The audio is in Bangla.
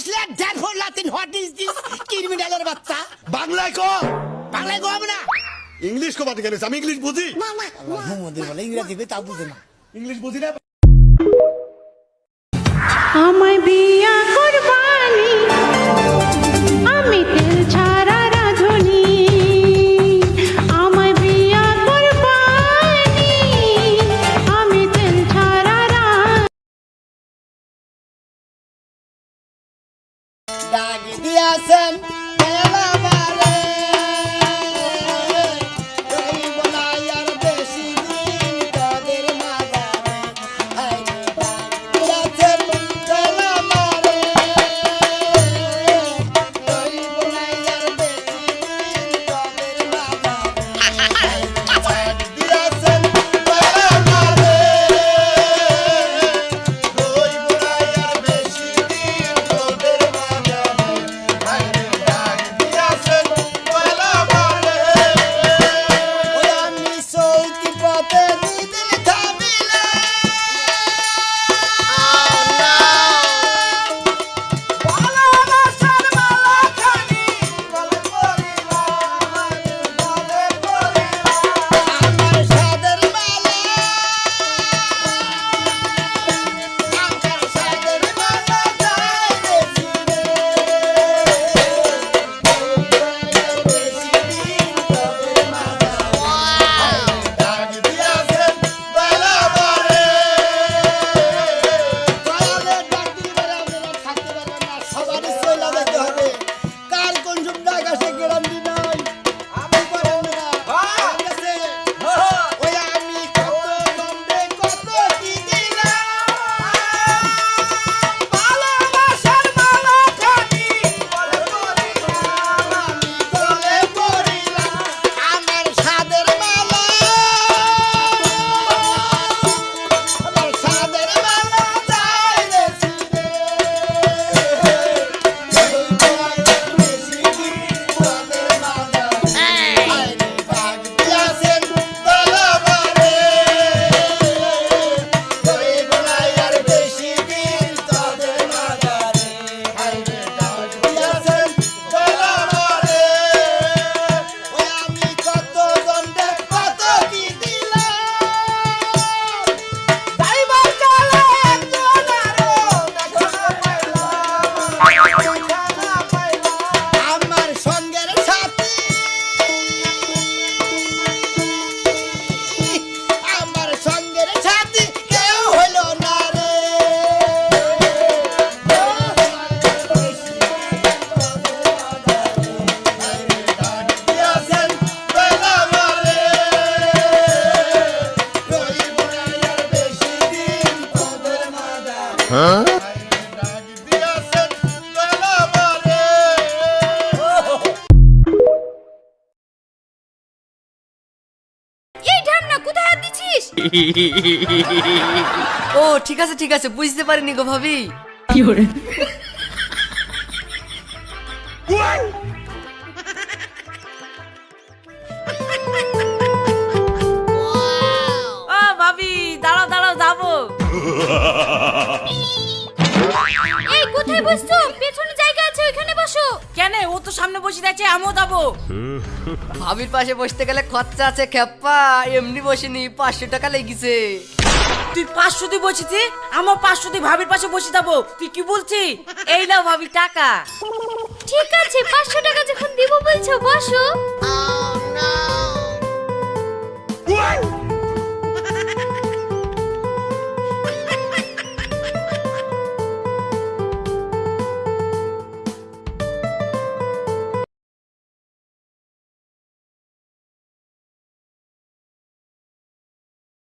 translate that for Latin. What is this? Criminal বাচ্চা। বাংলায় ক বাংলায় কম না। ইংলিশ কো বাদ গেলে আমি ইংলিশ বুঝি মোহাম্মদের বলে ইংরেজি বে তাও বুঝে না। ইংলিশ বুঝি না আমায় বিয়া করবানি আমি তেল ছাড়া রাঁধুনি আমায় বিয়া করবানি আমি তেল ছাড়া ডাক দিয়াছেন মেলা মারে তুই বলাই আর বেশি দিন তোদের মাঝারে হাই ডাক দিয়াছেন মেলা মারে তুই বলাই আর বেশি দিন তোদের মাঝারে হাই ডাক দিয়াছেন মেলা মারে তুই বলাই আর বেশি দিন তোদের ও ঠিক আছে বুঝতে পারিনি গো ভাবি ও ভাবি দাঁড়াও যাবো এই কোথায় বসছো পেছনে জায়গা আছে ওখানে বসো কেন ও তো সামনে বসে আছে আমিও যাবো ভাবির পাশে বসতে গেলে খরচা আছে খেপ্পা এমনি বসিনি 500 টাকা লেগেছে তুই 500 দিয়ে বসেছি আমার 500 দিয়ে ভাবির পাশে বসে যাবো তুই কি বলছিস এই নাও ভাবি টাকা ঠিক আছে 500 টাকা যখন দিব বলছো বসো